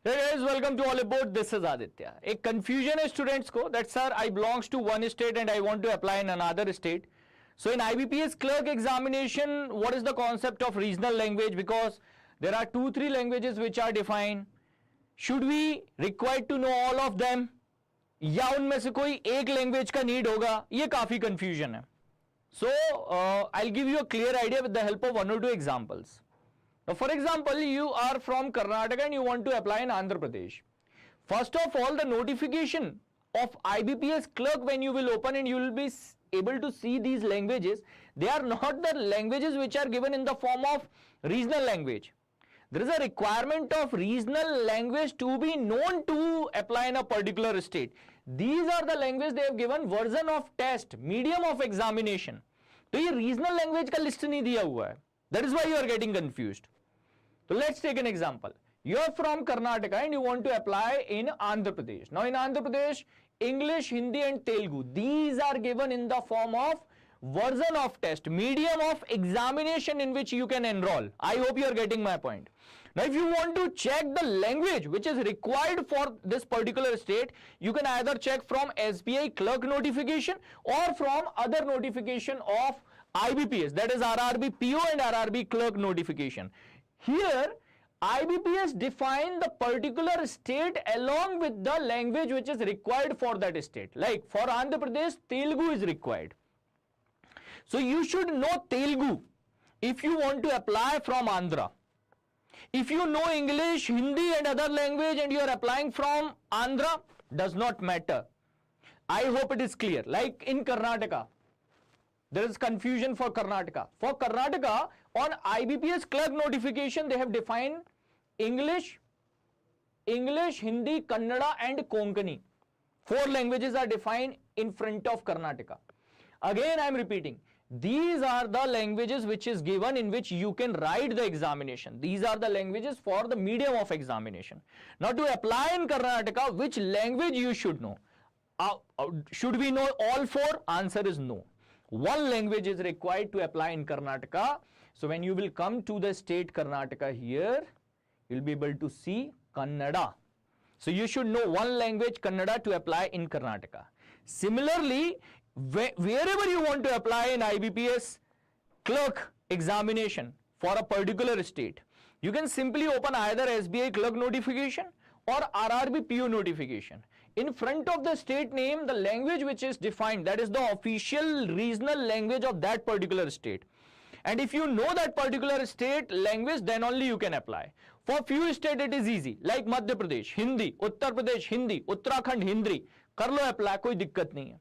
Hey guys, welcome to All Aboard. This is Aditya. एक confusion है students को that sir I belongs to one state and I want to apply in another state. So in IBPS clerk examination, what is the concept of regional language? Because there are 2-3 languages which are defined. Should we required to know all of them? या उनमें से कोई एक language का need होगा? ये काफी confusion है. So I'll give you a clear idea with the help of 1 or 2 examples. Now, for example, you are from Karnataka and you want to apply in Andhra Pradesh. First of all, the notification of IBPS clerk when you will open and you will be able to see these languages, they are not the languages which are given in the form of regional language. There is a requirement of regional language to be known to apply in a particular state. These are the languages they have given version of test, medium of examination. तो ये regional language का list नहीं दिया हुआ है. That is why you are getting confused. So let's take an example. You are from Karnataka and you want to apply in Andhra Pradesh. Now in Andhra Pradesh, English, Hindi and Telugu, these are given in the form of version of test, medium of examination in which you can enroll. I hope you are getting my point. Now if you want to check the language which is required for this particular state, you can either check from SBI clerk notification or from other notification of IBPS, that is RRB PO and RRB clerk notification. Here IBPS define the particular state along with the language which is required for that state. Like for Andhra Pradesh, Telugu is required. So you should know Telugu if you want to apply from Andhra. If you know English, Hindi and other language and you are applying from Andhra, does not matter. I hope it is clear. Like in Karnataka, there is confusion for Karnataka. For Karnataka, on IBPS clerk notification, they have defined English, Hindi, Kannada and Konkani. 4 languages are defined in front of Karnataka. Again, I am repeating. These are the languages which is given in which you can write the examination. These are the languages for the medium of examination. Now to apply in Karnataka, which language you should know? Should we know all 4? Answer is no. One language is required to apply in Karnataka. So when you will come to the state Karnataka here, you will be able to see Kannada. So you should know one language, Kannada, to apply in Karnataka. Similarly, wherever you want to apply in IBPS clerk examination for a particular state, you can simply open either SBI clerk notification or RRB PO notification. In front of the state name, the language which is defined, that is the official regional language of that particular state. And if you know that particular state language, then only you can apply. For few states it is easy, like Madhya Pradesh, Hindi, Uttar Pradesh, Hindi, Uttarakhand, Hindi. Kar lo apply, koi dikkat nahi hai.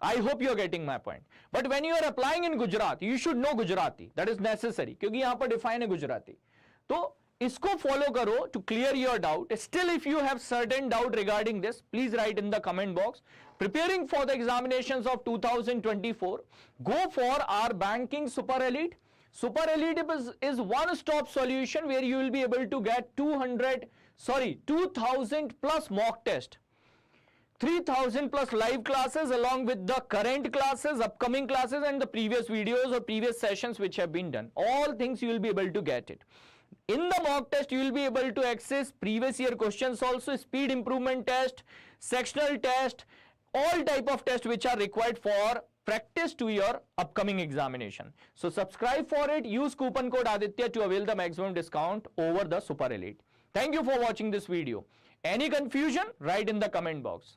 I hope you are getting my point. But when you are applying in Gujarat, you should know Gujarati. That is necessary, क्योंकि यहाँ पर define है Gujarati. तो इसको follow करो to clear your doubt. Still, if you have certain doubt regarding this, please write in the comment box. Preparing for the examinations of 2024, go for our banking Super Elite. Super Elite is one-stop solution where you will be able to get 2000 plus mock test. 3000 plus live classes along with the current classes, upcoming classes and the previous videos or previous sessions which have been done. All things you will be able to get it. In the mock test, you will be able to access previous year questions also, speed improvement test, sectional test, all type of tests which are required for practice to your upcoming examination. So subscribe for it, use coupon code Aditya to avail the maximum discount over the Super Elite. Thank you for watching this video. Any confusion? Write in the comment box.